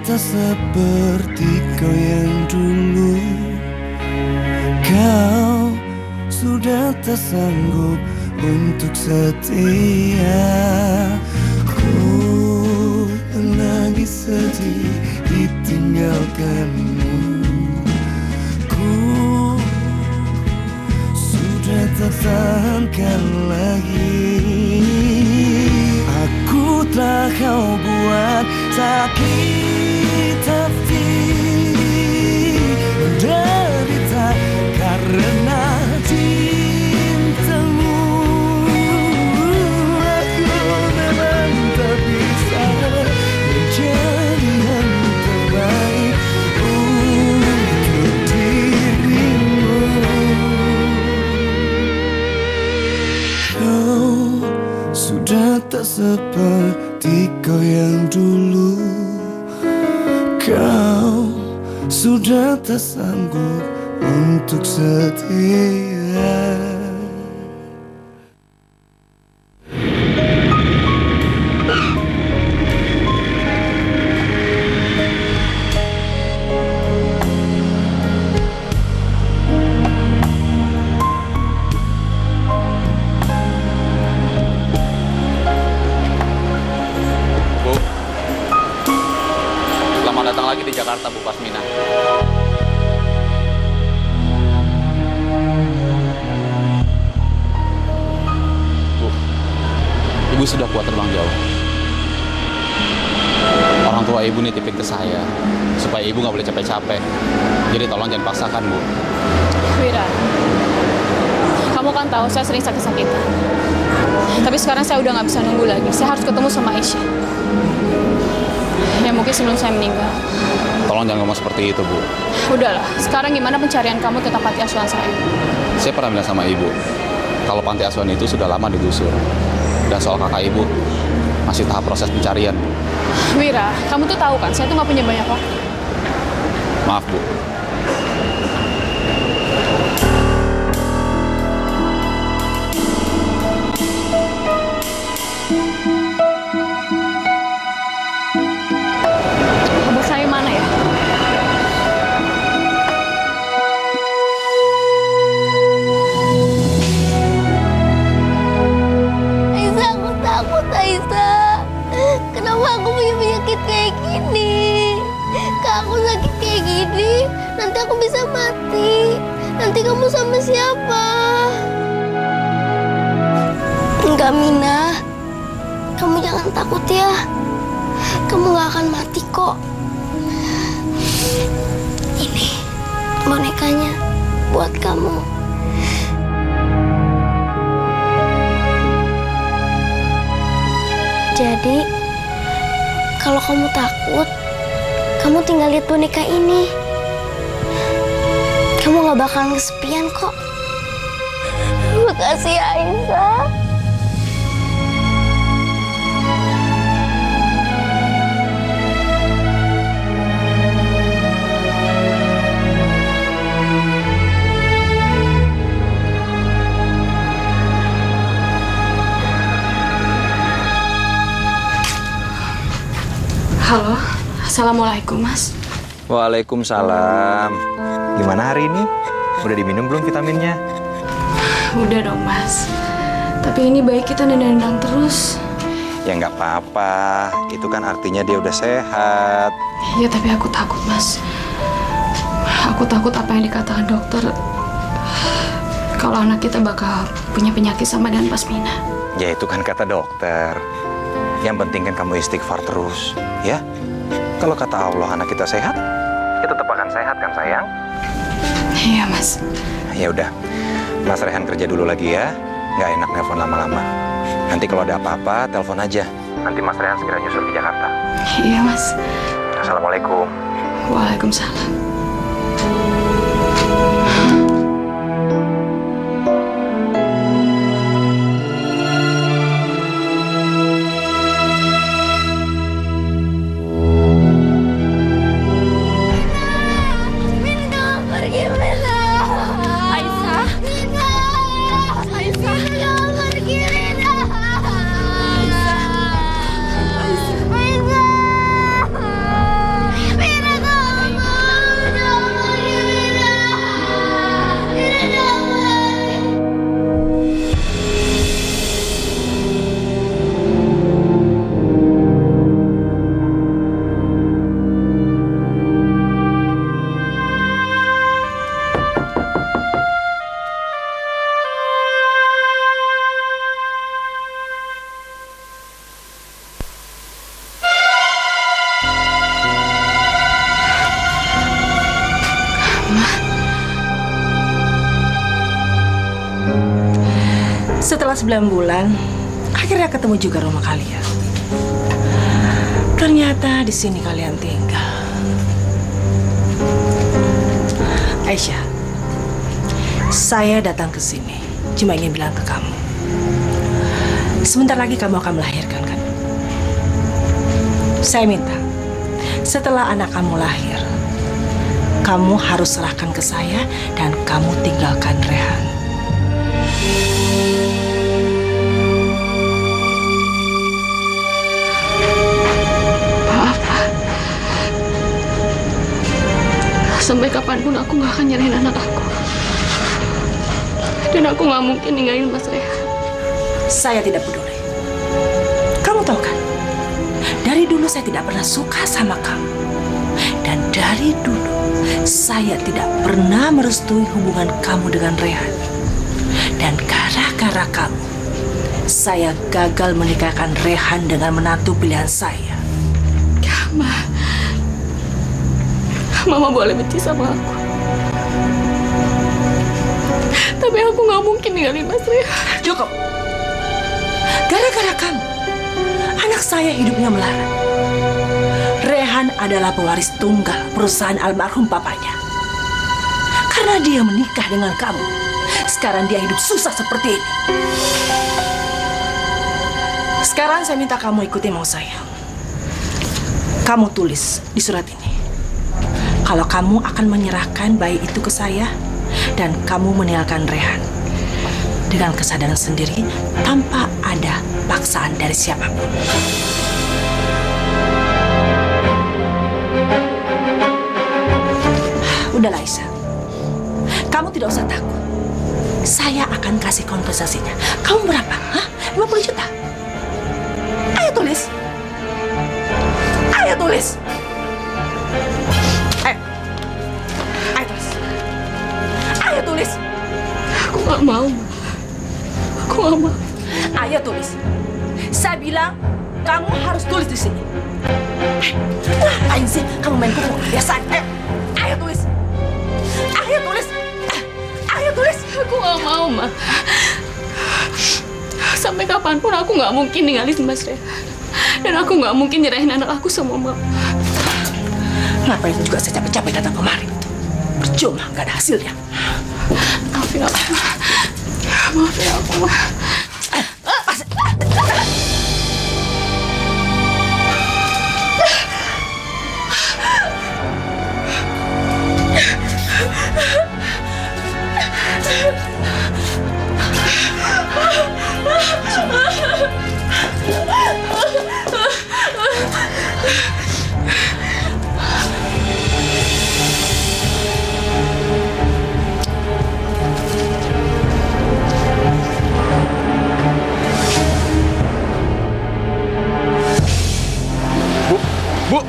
tak seperti kau yang dulu. Kau sudah tak sanggup untuk setia. Ku lagi sedih ditinggalkanmu. Ku sudah tak tahankan lagi. Aku telah kau buat sakit hati, menderita karena cintamu. Aku memang tak bisa menjadi yang terbaik untuk dirimu. Kau sudah tak seperti kau yang dulu. Kau sudah tak sanggup untuk setia. Selamat datang lagi di Jakarta, Bu Pasmina. Bu, Ibu sudah kuat terbang jauh. Orang tua Ibu nitipin ke saya, supaya Ibu nggak boleh capek-capek. Jadi tolong jangan paksakan, Bu. Wira, kamu kan tahu saya sering sakit-sakitan. Tapi sekarang saya udah nggak bisa nunggu lagi. Saya harus ketemu sama Aisyah. Ya mungkin sebelum saya meninggal. Tolong jangan ngomong seperti itu, Bu. Udahlah, sekarang gimana pencarian kamu ke panti asuhan saya? Saya pernah bilang sama Ibu, kalau panti asuhan itu sudah lama digusur. Dan soal kakak Ibu, masih tahap proses pencarian, Bu. Wira, kamu tuh tahu kan, saya tuh nggak punya banyak waktu. Maaf, Bu. Abang saya mana ya? Aisyah, aku takut, Aisyah. Kenapa aku punya penyakit kayak gini? Kalau aku sakit kayak gini, nanti aku bisa mati. Nanti kamu sama siapa? Enggak, Mina. Kamu jangan takut ya. Kamu gak akan mati kok. Ini bonekanya buat kamu. Jadi, kalau kamu takut, kamu tinggal lihat boneka ini. Kamu gak bakalan kesepian kok. Makasih ya, Aisyah. Halo, assalamualaikum Mas. Waalaikumsalam. Gimana hari ini? Udah diminum belum vitaminnya? Udah dong Mas. Tapi ini baik kita nendang-nendang terus. Ya nggak apa-apa. Itu kan artinya dia udah sehat. Ya tapi aku takut Mas. Aku takut apa yang dikatakan dokter. Kalau anak kita bakal punya penyakit sama dengan Pasmina. Ya itu kan kata dokter. Yang penting kan kamu istighfar terus, ya. Kalau kata Allah anak kita sehat, ya tetap akan sehat kan sayang? Iya Mas. Ya udah, Mas Rehan kerja dulu lagi ya. Nggak enak nelpon lama-lama. Nanti kalau ada apa-apa, telepon aja. Nanti Mas Rehan segera nyusul ke Jakarta. Iya Mas. Assalamualaikum. Waalaikumsalam. Setelah 9 bulan, akhirnya ketemu juga rumah kalian. Ternyata di sini kalian tinggal. Aisyah, saya datang ke sini cuma ingin bilang ke kamu. Sebentar lagi kamu akan melahirkan, kan? Saya minta, setelah anak kamu lahir, kamu harus serahkan ke saya dan kamu tinggalkan Rehan. Sampai kapanpun aku gak akan nyerahin anak aku. Dan aku gak mungkin ninggalin Mas Rehan. Saya tidak peduli. Kamu tahu kan? Dari dulu saya tidak pernah suka sama kamu. Dan dari dulu saya tidak pernah merestui hubungan kamu dengan Rehan. Dan gara-gara kamu, saya gagal menikahkan Rehan dengan menantu pilihan saya. Mama boleh benci sama aku. Tapi aku gak mungkin ninggalin Mas Rehan. Cukup. Gara-gara kamu, anak saya hidupnya melarat. Rehan adalah pewaris tunggal perusahaan almarhum papanya. Karena dia menikah dengan kamu, sekarang dia hidup susah seperti ini. Sekarang saya minta kamu ikuti mau saya. Kamu tulis di surat ini kalau kamu akan menyerahkan bayi itu ke saya dan kamu meninggalkan Rehan dengan kesadaran sendiri tanpa ada paksaan dari siapapun. Udahlah Aisyah, kamu tidak usah takut. Saya akan kasih kompensasinya. Kamu berapa? Hah? 50 juta? Ayo tulis. Ayo tulis. Ayo tulis. Ayo tulis. Aku gak mau. Aku gak mau. Ayo tulis. Saya bilang kamu harus tulis di sini. Ngapain sih kamu main kuku? Biasa. Ayo tulis. Ayo tulis. Ayo tulis. Aku gak mau, Ma. Sampai kapanpun aku gak mungkin ninggalin Mas Rehan. Dan aku gak mungkin nyerahin anak aku sama Mama. Ngapain juga saya capek-capek datang kemari? Percuma, gak ada hasilnya. Maafin aku. Maafin aku, Ma. Bu!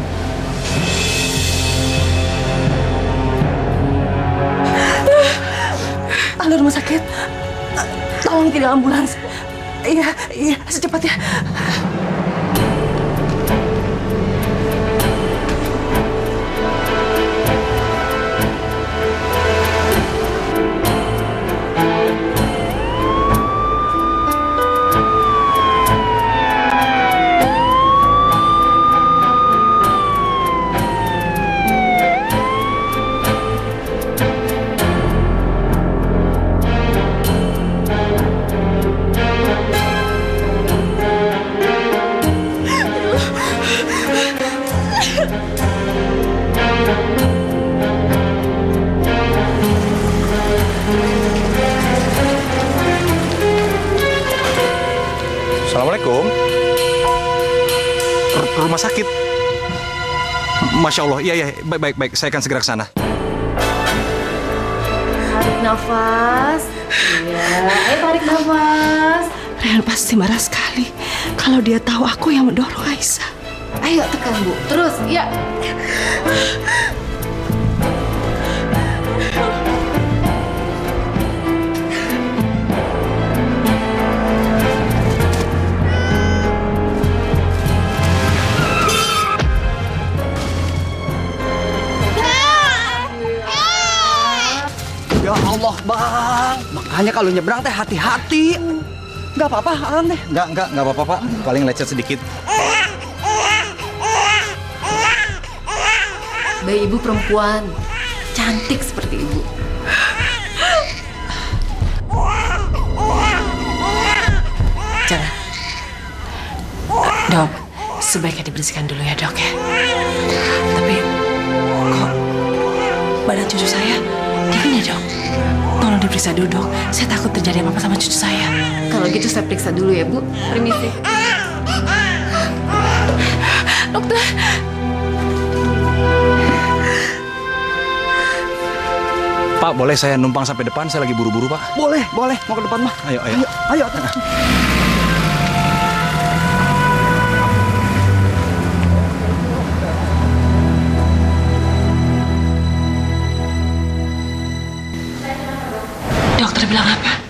Halo rumah sakit. Tolong tidak ambulans. Iya, secepatnya. Assalamualaikum. Rumah sakit. Masya Allah, iya, baik. Saya akan segera ke sana. Tarik nafas. Iya, ayo tarik nafas. Rehan pasti marah sekali kalau dia tahu aku yang mendorong Aisyah. Ayo tekan, Bu. Terus, ya. Ya Allah, Bang. Makanya kalau nyebrang teh hati-hati. Nggak apa-apa, Alam deh. Nggak apa-apa, Pak. Paling lecet sedikit. Bayi ibu perempuan, cantik seperti ibu. Jangan. Dok, sebaiknya dibersihkan dulu ya, Dok ya. Tapi kok badan cucu saya dingin ya, Dok? Tolong diperiksa dulu, Dok. Saya takut terjadi apa-apa sama cucu saya. Kalau gitu saya periksa dulu ya, Bu. Permisi. Dokter, Pak, boleh saya numpang sampai depan? Saya lagi buru-buru, Pak. Boleh. Mau ke depan mah. Ayo. Ayo. Dokter bilang apa?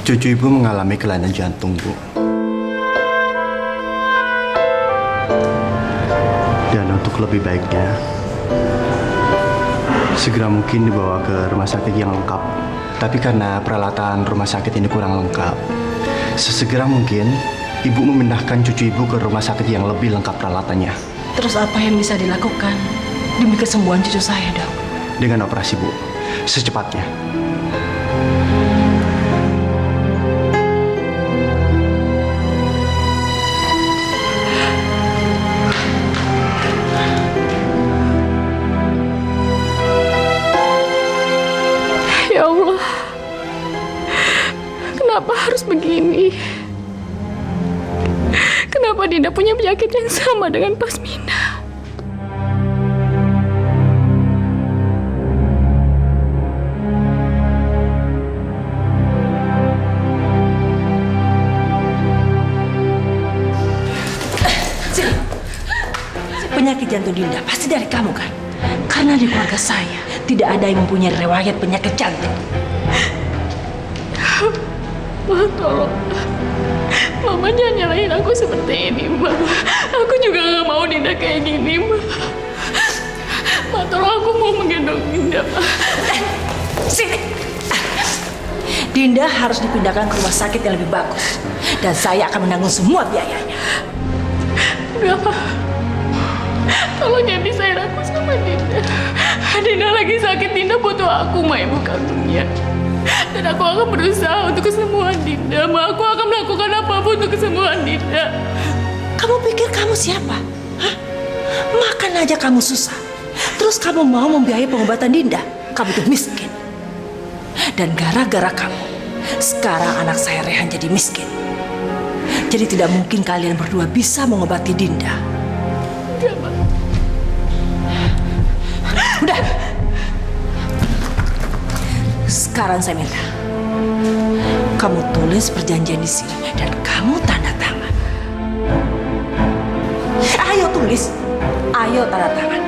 Cucu ibu mengalami kelainan jantung, Bu. Dan untuk lebih baiknya, segera mungkin dibawa ke rumah sakit yang lengkap. Tapi karena peralatan rumah sakit ini kurang lengkap, sesegera mungkin ibu memindahkan cucu ibu ke rumah sakit yang lebih lengkap peralatannya. Terus apa yang bisa dilakukan demi kesembuhan cucu saya, Dok? Dengan operasi, Bu. Secepatnya. ya Allah. Kenapa harus begini? Kenapa Dinda punya penyakit yang sama dengan Pasmina? Penyakit jantung Dinda pasti dari kamu kan? Karena di keluarga saya tidak ada yang mempunyai riwayat penyakit jantung. Ma, tolong. Mama jangan nyalahin aku seperti ini, Ma. Aku juga gak mau Dinda kayak gini, Ma. Ma, tolong, aku mau menggendong Dinda, Ma. Sini. Dinda harus dipindahkan ke rumah sakit yang lebih bagus. Dan saya akan menanggung semua biayanya. Enggak, Ma. Tolong jangan pisahin aku sama Dinda. Dinda lagi sakit, Dinda butuh aku, Ma, ibu kandungnya. Dan aku akan berusaha untuk kesembuhan Dinda, Ma. Aku akan melakukan apapun untuk kesembuhan Dinda. Kamu pikir kamu siapa? Hah? Makan aja kamu susah. Terus kamu mau membiayai pengobatan Dinda? Kamu tuh miskin. Dan gara-gara kamu, sekarang anak saya Rehan jadi miskin. Jadi tidak mungkin kalian berdua bisa mengobati Dinda. Enggak, Ma. Udah. Sekarang saya minta kamu tulis perjanjian di sini dan kamu tanda tangan. Ayo tulis, ayo tanda tangan.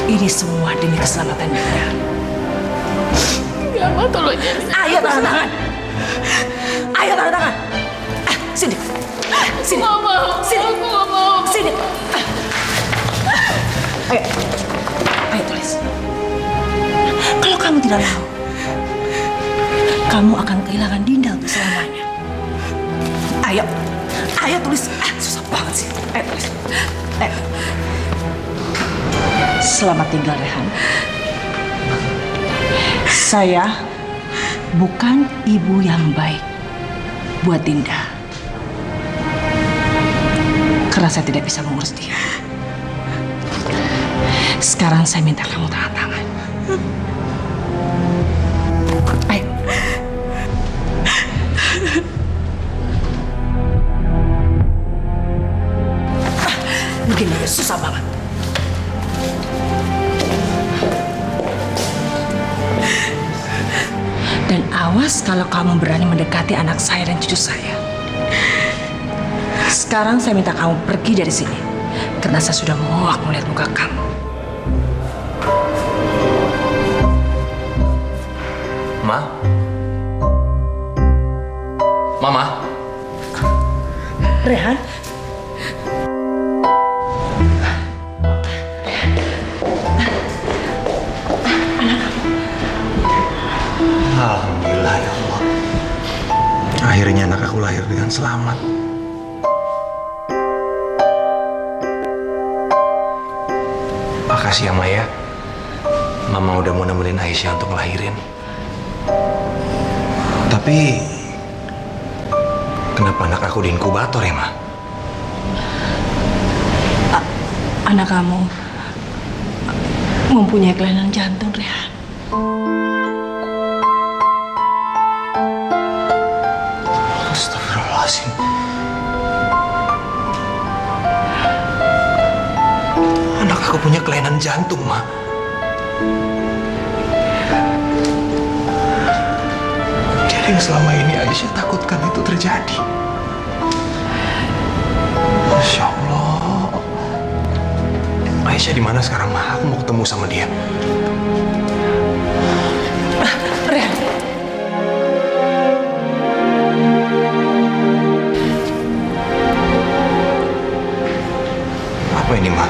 Ini semua demi keselamatan Dinda. Enggak, Ma, tolong jangan. Ayo tanda tangan. Ayo tanda tangan. Sini. Sini. Nggak mau. Sini. Aku nggak mau. Sini. Ayo. Ayo tulis. Kalau kamu tidak mau, kamu akan kehilangan Dinda untuk selamanya. Ayo. Ayo tulis. Susah banget sih. Ayo tulis. Ayo. Selamat tinggal, Rehan. Saya bukan ibu yang baik buat Dinda. Karena saya tidak bisa mengurus dia. Sekarang saya minta kamu tanda tangan. Ayo. Begini aja susah banget. Dan awas kalau kamu berani mendekati anak saya dan cucu saya. Sekarang saya minta kamu pergi dari sini. Karena saya sudah muak melihat muka kamu. Ma? Mama? Rehan? Alhamdulillah ya Allah. Akhirnya akhirnya anak aku lahir dengan selamat. Makasih ya Maya. Mama udah mau nemenin Aisyah untuk ngelahirin. Tapi kenapa anak aku di inkubator ya, Ma? Anak kamu mempunyai kelainan jantung, Rehan. Astagfirullahaladzim. Anak aku punya kelainan jantung, Ma. Jadi yang selama ini Aisyah takutkan itu terjadi. Masya Allah. Aisyah di mana sekarang, Ma? Aku mau ketemu sama dia. Rehan. Apa ini, Ma?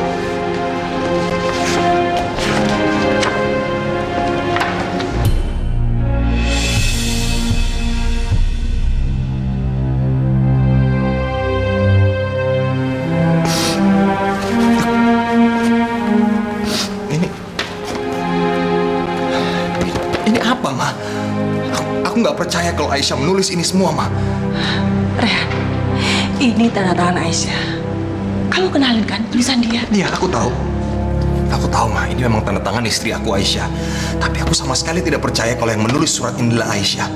Ini apa, Ma? Aku nggak percaya kalau Aisyah menulis ini semua, Ma. Rehan, ini tanda tangan Aisyah. Kamu kenalin kan tulisan dia? Iya, aku tahu. Aku tahu, Ma. Ini memang tanda tangan istri aku, Aisyah. Tapi aku sama sekali tidak percaya kalau yang menulis surat ini adalah Aisyah.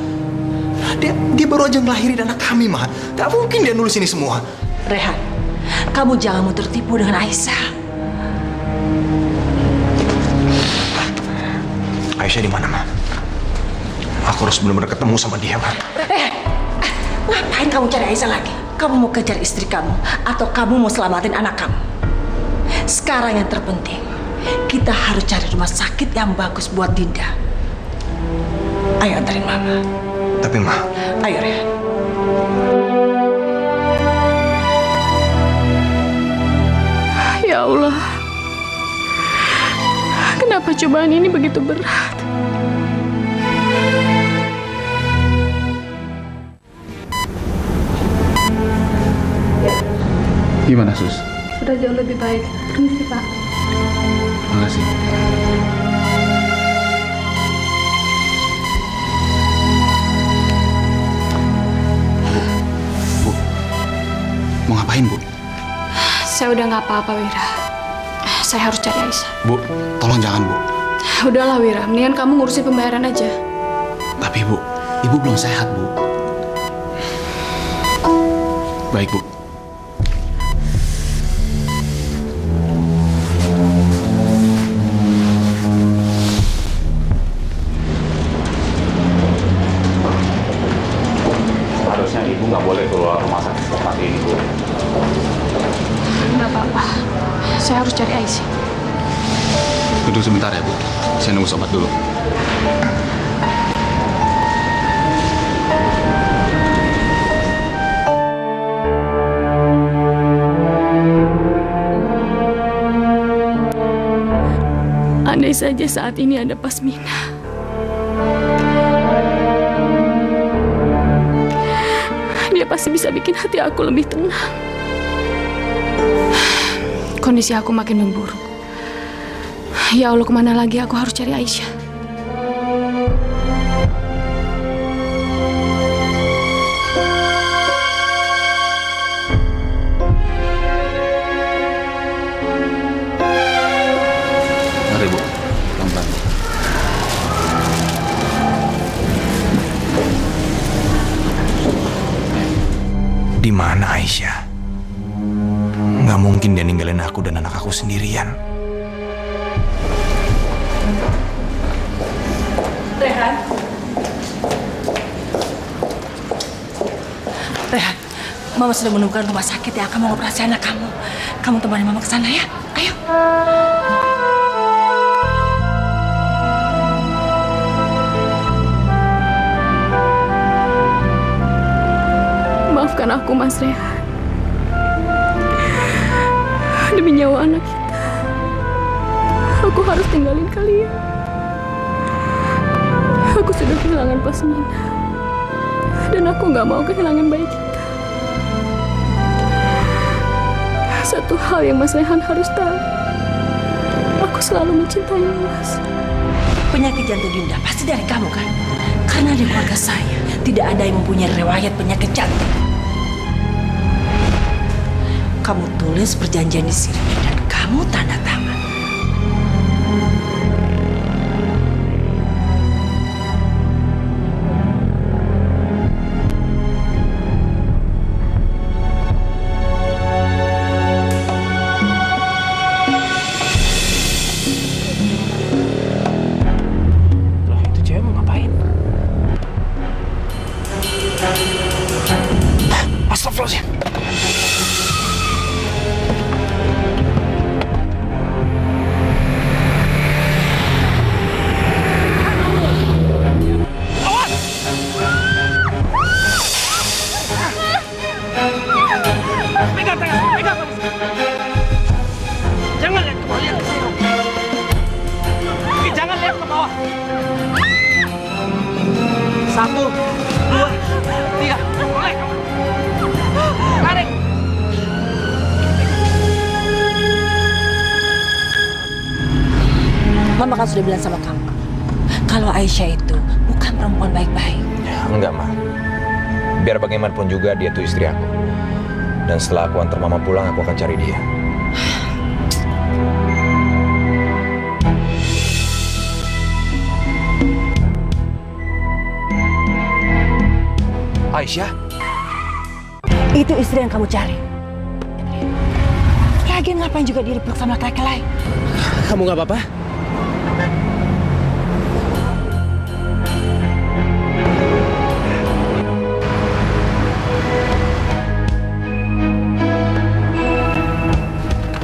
Dia baru aja ngelahirin anak kami, Ma. Gak mungkin dia nulis ini semua. Rehan, kamu jangan mau tertipu dengan Aisyah. Aisyah di mana, Ma? Aku harus benar-benar ketemu sama dia, Ma. Ngapain kamu cari Aisyah lagi? Kamu mau kejar istri kamu atau kamu mau selamatin anak kamu? Sekarang yang terpenting, kita harus cari rumah sakit yang bagus buat Dinda. Ayo antarin Mama. Tapi, Ma. Ayo, Rehan. Ya Allah, kenapa cobaan ini begitu berat? Gimana, Sus? Sudah jauh lebih baik. Permisi, Pak. Makasih. Bu, mau ngapain, Bu? Saya udah nggak apa-apa, Wira. Saya harus cari Aisyah. Bu, tolong jangan, Bu. Udahlah, Wira. Mendingan kamu ngurusin pembayaran aja. Tapi, Bu, Ibu belum sehat, Bu. Baik, Bu. Harusnya Ibu nggak boleh keluar rumah sakit seperti ini, Bu. Nggak apa-apa. Saya harus cari Aisyah. Duduk sebentar ya, Bu. Saya nunggu sobat dulu. Andai saja saat ini ada Pasmina. Dia pasti bisa bikin hati aku lebih tenang. Kondisi aku makin memburuk. Ya Allah, kemana lagi aku harus cari Aisyah? Mari, Bu. Pelan-pelan. Di mana Aisyah? Nggak mungkin dia ninggalin aku dan anak aku sendirian. Rehan. Rehan, Mama sudah menemukan rumah sakit yang akan mengoperasi anak kamu. Kamu temani Mama ke sana ya. Ayo. Maafkan aku, Mas Rehan. Demi nyawa anak kita, aku harus tinggalin kalian. Aku sudah kehilangan Pasmina Dan aku nggak mau kehilangan bayi kita. Satu hal yang Mas Rehan harus tahu. Aku selalu mencintai Mas. Penyakit jantung Dinda pasti dari kamu kan? Karena di keluarga saya tidak ada yang mempunyai riwayat penyakit jantung. Kamu tulis perjanjian di sini dan kamu tanda tangan. Astagfirullahaladzim. Pegang tangan, pegang kamu. Jangan lihat ke bawah, lihat ke saya. Jangan lihat ke bawah. 1, 2, 3. Boleh kamu. Tarik. Mama kan sudah bilang sama kamu, kalau Aisyah itu bukan perempuan baik-baik. Ya, enggak, Ma. Biar bagaimanapun juga dia tuh istri aku. Dan setelah aku antar Mama pulang, aku akan cari dia. Aisyah? Itu istri yang kamu cari. Lagian ngapain juga dia dipeluk sama laki-laki lain? Kamu nggak apa-apa?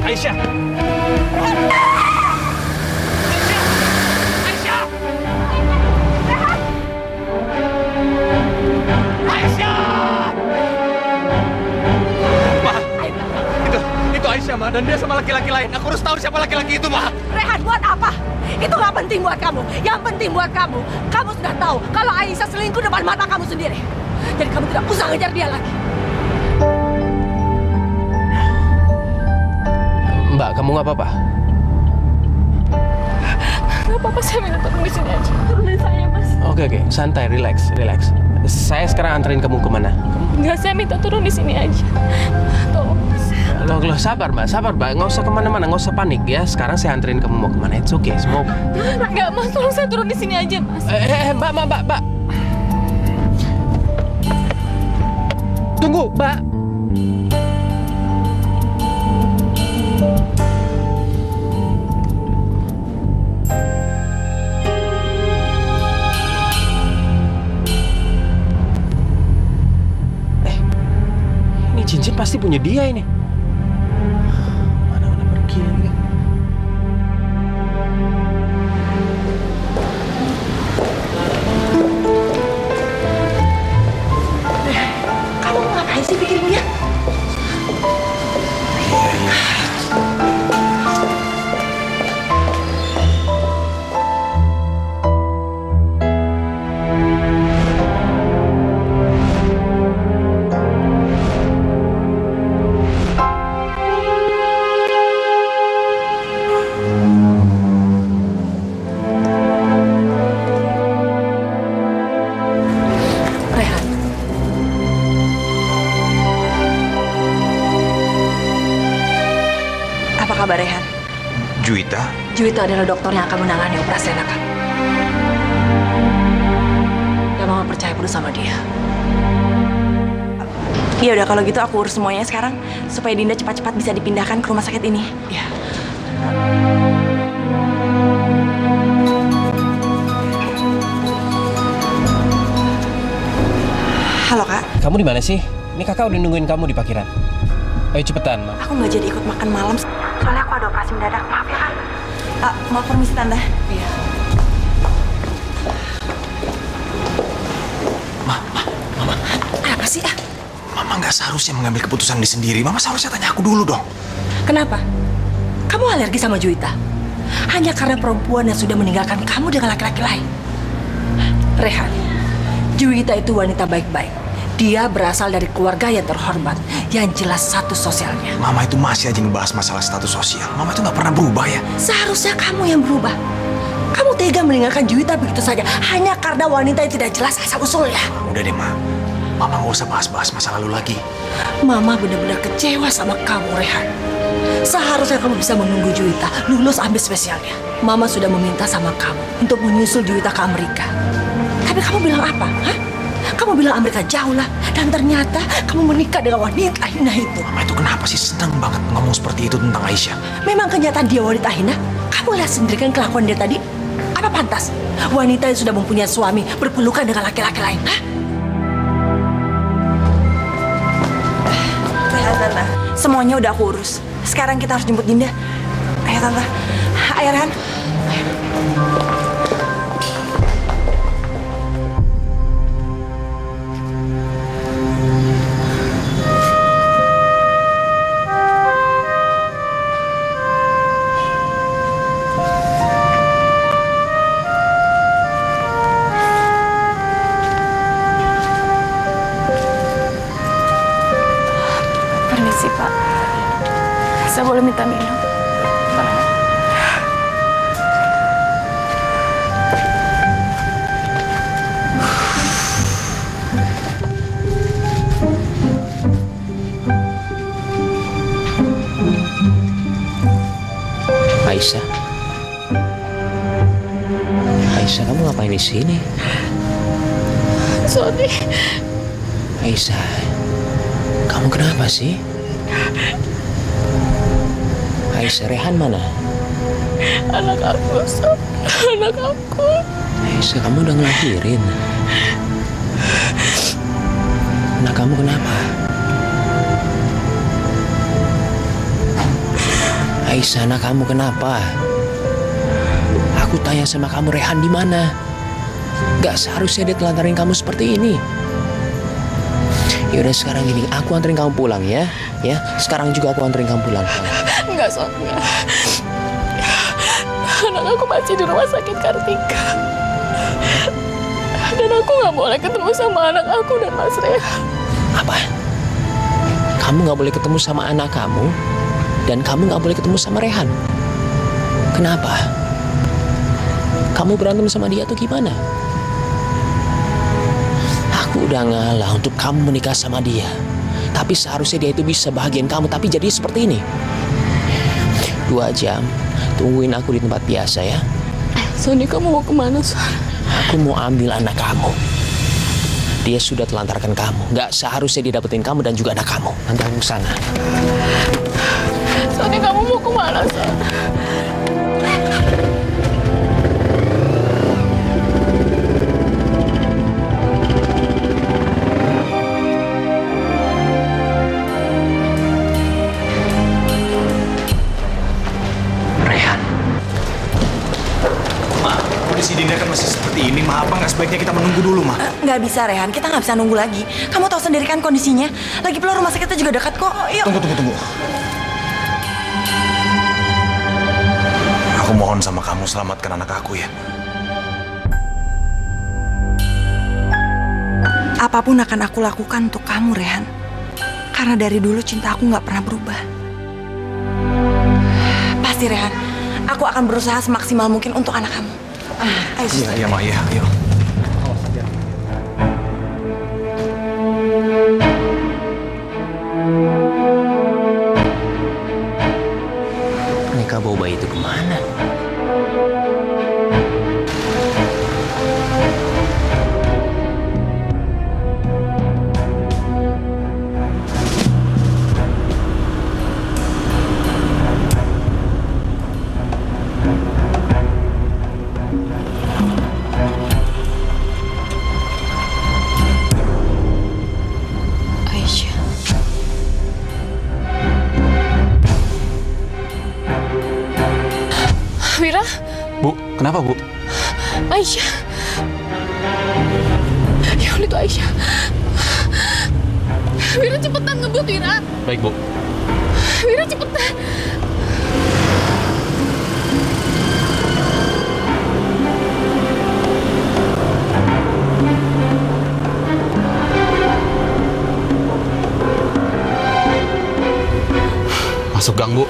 Aisyah! Aisyah, Ma, dan dia sama laki-laki lain. Aku harus tahu siapa laki-laki itu, Ma. Rehan, buat apa? Itu nggak penting buat kamu. Yang penting buat kamu, kamu sudah tahu kalau Aisyah selingkuh depan mata kamu sendiri. Jadi kamu tidak usah ngejar dia lagi. Mbak, kamu nggak apa-apa? Nggak apa-apa, saya minta tolong di sini aja. Turunin saya, Mas. Oke, santai, relax. Saya sekarang anterin kamu kemana? Nggak, saya minta turun di sini aja. Tolong, Mas. Loh, sabar, Mbak. Nggak usah kemana-mana, nggak usah panik ya. Sekarang saya anterin kamu mau kemana. It's okay, semua. Nggak, Mas. Tolong saya turun di sini aja, Mas. Mbak. Tunggu, Mbak. Ini cincin pasti punya dia ini. Mana pergi ini? Kamu ngapain sih bikin punya? Kabar Rehan? Juwita? Juwita adalah dokter yang akan menangani operasi anak kamu. Dan Mama percaya penuh sama dia. Ya udah kalau gitu aku urus semuanya sekarang supaya Dinda cepat-cepat bisa dipindahkan ke rumah sakit ini. Ya. Halo Kak. Kamu di mana sih? Ini Kakak udah nungguin kamu di parkiran. Ayo cepetan, Ma. Aku nggak jadi ikut makan malam. Soalnya aku ada operasi mendadak. Maaf ya, Kak. Mau permisi, Tante. Iya. Mama. Apa sih, Mama nggak seharusnya mengambil keputusan ini sendiri. Mama seharusnya tanya aku dulu dong. Kenapa? Kamu alergi sama Juwita? Hanya karena perempuan yang sudah meninggalkan kamu dengan laki-laki lain. Rehan, Juwita itu wanita baik-baik. Dia berasal dari keluarga yang terhormat, yang jelas status sosialnya. Mama itu masih aja ngebahas masalah status sosial. Mama itu nggak pernah berubah ya. Seharusnya kamu yang berubah. Kamu tega meninggalkan Juwita begitu saja hanya karena wanita yang tidak jelas asal-usulnya. Udah deh, Ma. Mama nggak usah bahas-bahas masa lalu lagi. Mama benar-benar kecewa sama kamu, Rehan. Seharusnya kamu bisa menunggu Juwita lulus ambil spesialnya. Mama sudah meminta sama kamu untuk menyusul Juwita ke Amerika. Tapi kamu bilang apa? Hah? Kamu bilang Amerika jauh lah. Dan ternyata kamu menikah dengan wanita hina itu. Mama itu kenapa sih senang banget ngomong seperti itu tentang Aisyah? Memang kenyataan dia wanita hina? Kamu lihat sendiri kan kelakuan dia tadi? Apa pantas wanita yang sudah mempunyai suami berpelukan dengan laki-laki lain? Hah? Rehan, Tante. Semuanya udah aku urus. Sekarang kita harus jemput Dinda. Ayo, Tante. Ayo, Rehan. Permisi, Pak. Saya boleh minta minum? Aisyah. Aisyah, kamu ngapain di sini? Sorry. Aisyah, kamu kenapa sih? Aisyah, Rehan mana? Anak aku, Sob. Anak aku. Aisyah, kamu udah ngelahirin. Anak kamu kenapa? Aisyah, anak kamu kenapa? Aku tanya sama kamu, Rehan di mana? Gak seharusnya dia telantarin kamu seperti ini. Yaudah sekarang gini, aku anterin kamu pulang ya. Ya, sekarang juga aku anterin kamu pulang. Enggak, Sob. Enggak. Anak aku masih di rumah sakit Kartika. Dan aku nggak boleh ketemu sama anak aku dan Mas Rehan. Apa? Kamu nggak boleh ketemu sama anak kamu? Dan kamu nggak boleh ketemu sama Rehan. Kenapa? Kamu berantem sama dia tuh gimana? Aku udah ngalah untuk kamu menikah sama dia. Tapi seharusnya dia itu bisa bahagiain kamu. Tapi jadi seperti ini. 2 jam. Tungguin aku di tempat biasa ya. Sony, kamu mau kemana, Son? Aku mau ambil anak kamu. Dia sudah telantarkan kamu. Nggak seharusnya dia dapetin kamu dan juga anak kamu. Nanti aku kesana. Sony, kamu mau kemana, Son? Rehan. Ma, kondisi Dinda kan masih seperti ini. Ma, apa nggak sebaiknya kita menunggu dulu, Ma? Nggak bisa, Rehan. Kita nggak bisa nunggu lagi. Kamu tahu sendiri kan kondisinya. Lagi pula rumah sakitnya juga dekat kok. Yuk. Tunggu. Aku mohon sama kamu, selamatkan anak aku ya. Apapun akan aku lakukan untuk kamu, Rehan. Karena dari dulu cinta aku nggak pernah berubah. Pasti, Rehan. Aku akan berusaha semaksimal mungkin untuk anak kamu. Ayo, Iya, Ma, iya, ayo. Mereka bawa bayi itu kemana? Aisyah. Wira? Bu, kenapa, Bu? Aisyah. Ya Allah, itu Aisyah. Wira, cepetan ngebut, Wira. Baik, Bu. Wira, cepetan. Masuk gang, Bu.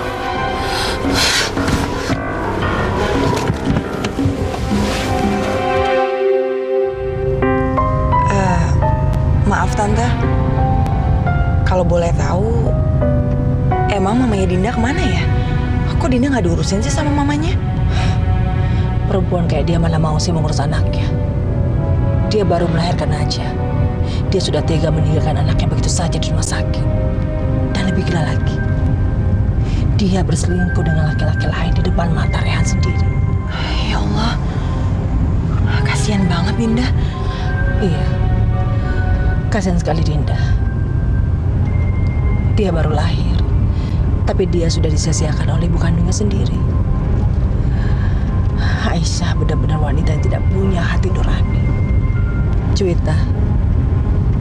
Maaf Tante, kalau boleh tahu, emang mamanya Dinda kemana ya? Kok Dinda nggak diurusin sih sama mamanya? Perempuan kayak dia mana mau sih mengurus anaknya? Dia baru melahirkan aja. Dia sudah tega meninggalkan anaknya begitu saja di rumah sakit. Dan lebih gila lagi, dia berselingkuh dengan laki-laki lain di depan mata Rehan sendiri. Ya Allah, kasihan banget Dinda. Iya, kasihan sekali Dinda. Dia baru lahir, tapi dia sudah disia-siakan oleh ibu kandungnya sendiri. Aisyah benar-benar wanita yang tidak punya hati nurani. Cuita,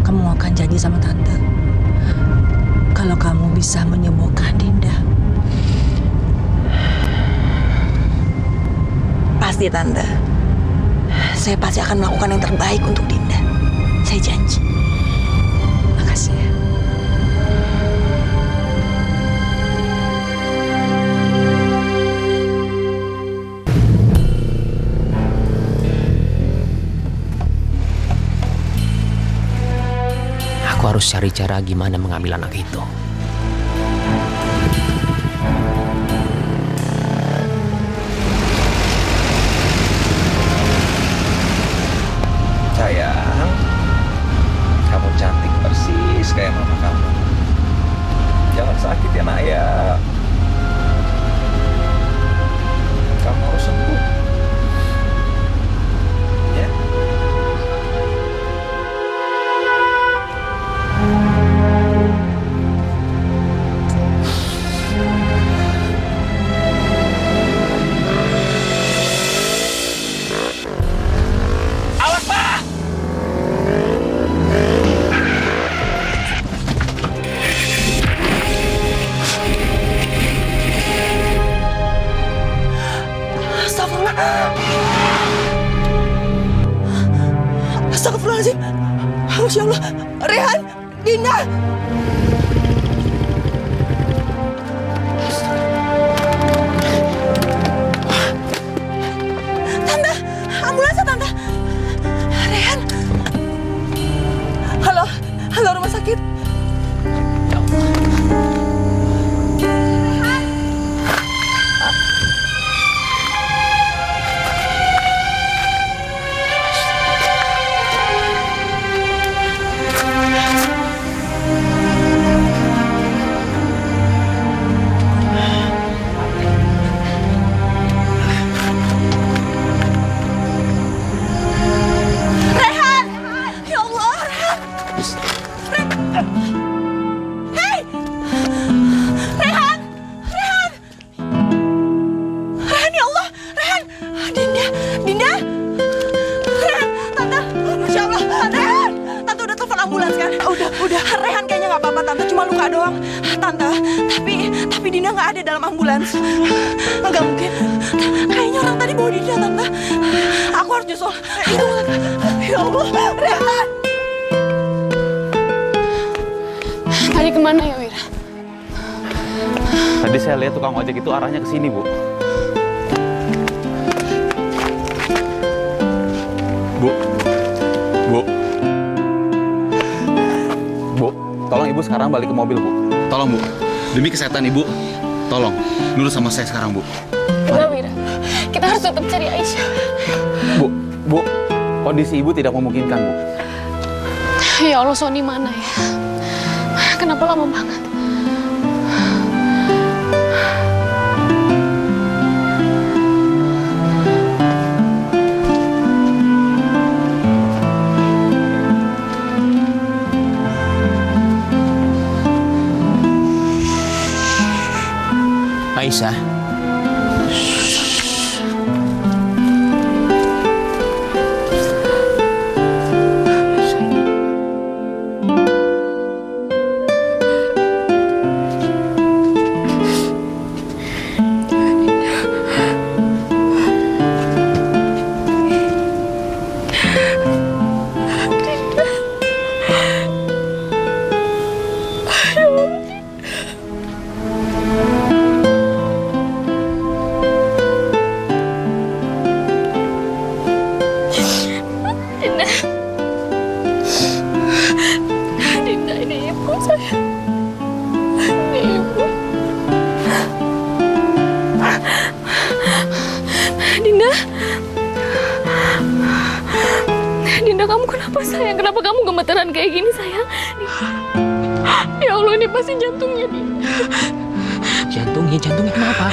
kamu akan janji sama Tante kalau kamu bisa menyembuhkan Dinda. Pasti Tante, saya pasti akan melakukan yang terbaik untuk Dinda. Saya janji. Makasih ya. Aku harus cari cara gimana mengambil anak itu. Sayang, kamu cantik persis kayak mama kamu. Jangan sakit ya nak ya. Kamu harus sembuh. Ya. Astagfirullahaladzim. Masya Allah. Rehan, Dinda. Tante, ambulans Tante. Rehan. Halo rumah sakit. Udah, Rehan kayaknya nggak apa-apa Tante, cuma luka doang. Tante, tapi Dinda nggak ada dalam ambulans. Nggak mungkin. Kayaknya orang tadi bawa Dinda Tante. Aku harus nyusul. Itu, ya Allah, Rehan. Tadi kemana ya Wira? Tadi saya lihat tukang ojek itu arahnya ke sini, Bu. Bu, tolong Ibu sekarang balik ke mobil, Bu. Tolong, Bu. Demi kesehatan Ibu, tolong nurut sama saya sekarang, Bu. Enggak, Wira. Kita harus tetap cari Aisyah. Bu, kondisi Ibu tidak memungkinkan, Bu. Ya Allah, Sony mana ya? Kenapa lama banget? Aisyah. kamu kenapa sayang? Kenapa kamu gemeteran kayak gini sayang? Ya Allah, ini pasti jantungnya Dinda. Jantungnya kenapa?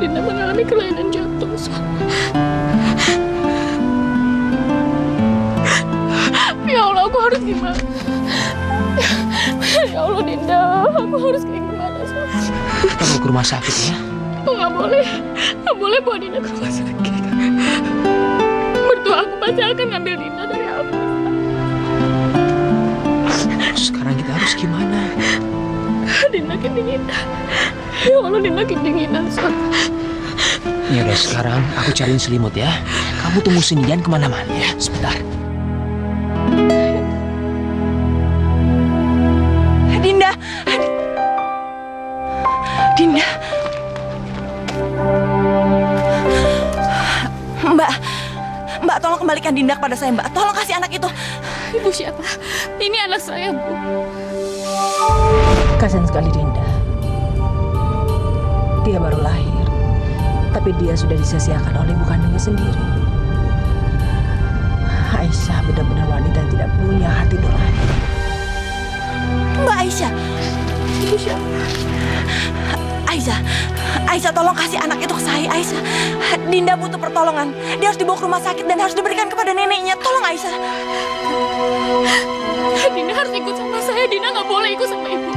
Dinda mengalami kelainan jantung. Ya Allah, aku harus gimana? Ya Allah Dinda, aku harus kayak gimana? Kita mau ke rumah sakit ya? Nggak boleh bawa Dinda ke rumah sakit. Mertua aku pasti akan ngambil Dinda dari aku. Sekarang kita harus gimana? Dinda kedinginan. Ya Allah, Dinda kedinginan. Ya udah, sekarang aku cariin selimut ya. Kamu tunggu sini, jangan kemana-mana ya. Sebentar. Dinda. Mbak, tolong kembalikan Dinda kepada saya, Mbak. Tolong kasih anak itu. Ibu siapa? Ini anak saya, Bu. Kasihan sekali Dinda. Dia baru lahir, tapi dia sudah disia-siakan oleh ibu kandungnya sendiri. Aisyah benar-benar wanita yang tidak punya hati nurani. Mbak Aisyah. Ibu siapa? Aisyah, tolong kasih anak itu ke saya, Aisyah. Dinda butuh pertolongan. Dia harus dibawa ke rumah sakit dan harus diberikan kepada neneknya. Tolong, Aisyah. Dinda harus ikut sama saya. Dinda nggak boleh ikut sama ibu.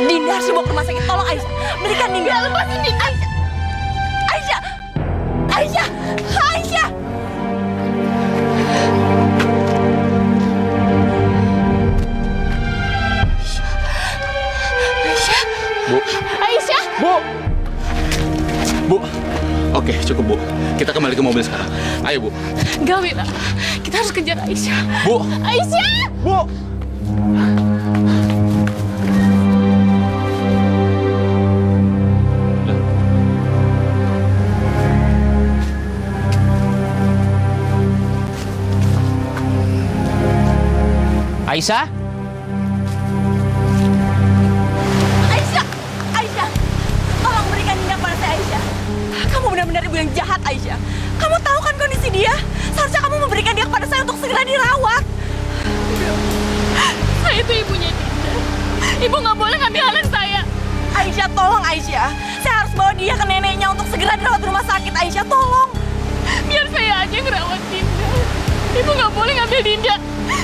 Dinda harus dibawa ke rumah sakit. Tolong, Aisyah. Berikan Dinda. Lepasin Dinda. Aisyah. Bu, oke, cukup Bu. Kita kembali ke mobil sekarang. Ayo Bu. Gak, Wira. Kita harus kejar Aisyah. Bu. Aisyah! Bu. Aisyah? Tolong berikan Dinda kepada saya, Aisyah. Kamu benar-benar ibu yang jahat, Aisyah. Kamu tahu kan kondisi dia? Seharusnya kamu memberikan dia kepada saya untuk segera dirawat. Saya itu ibunya Dinda. Ibu nggak boleh ngambil alih saya. Aisyah, tolong Aisyah. Saya harus bawa dia ke neneknya untuk segera dirawat di rumah sakit. Aisyah, tolong. Biar saya aja yang ngerawat Dinda. Ibu nggak boleh ngambil Dinda.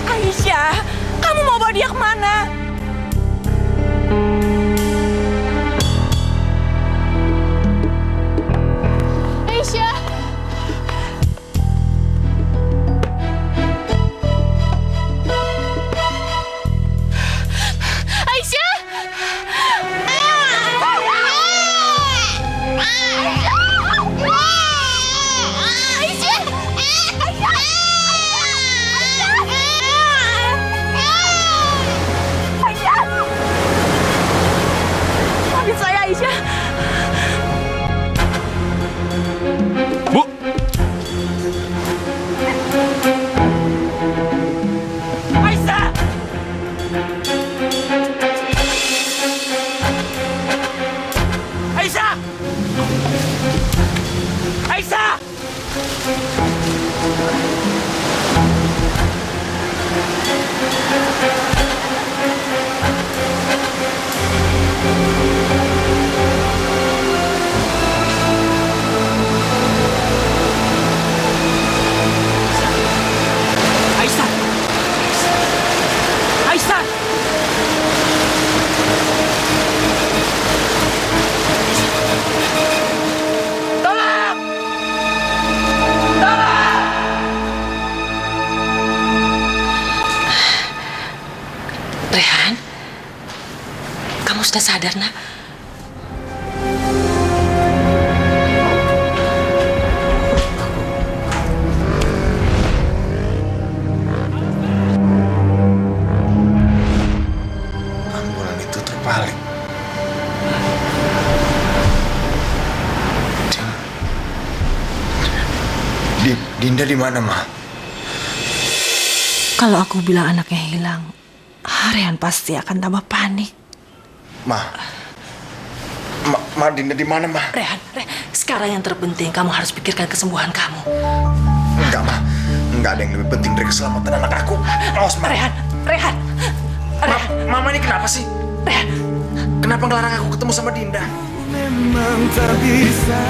Aisyah, kamu mau bawa dia kemana? Aisyah! Maafin saya, Aisyah. Bu. Aisyah! Aisyah! Rehan, kamu sudah sadar, Nak? Ambulan itu terbalik. Dinda di mana, Ma? Kalau aku bilang anaknya hilang, Rehan pasti akan tambah panik. Ma, Dinda di mana, Ma? Rehan, sekarang yang terpenting kamu harus pikirkan kesembuhan kamu. Enggak, Ma. nggak ada yang lebih penting dari keselamatan anak aku. Awas, Ma. Rehan. Mama ini kenapa sih? Rehan. Kenapa ngelarang aku ketemu sama Dinda? Memang tak bisa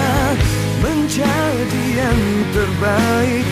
menjadi yang terbaik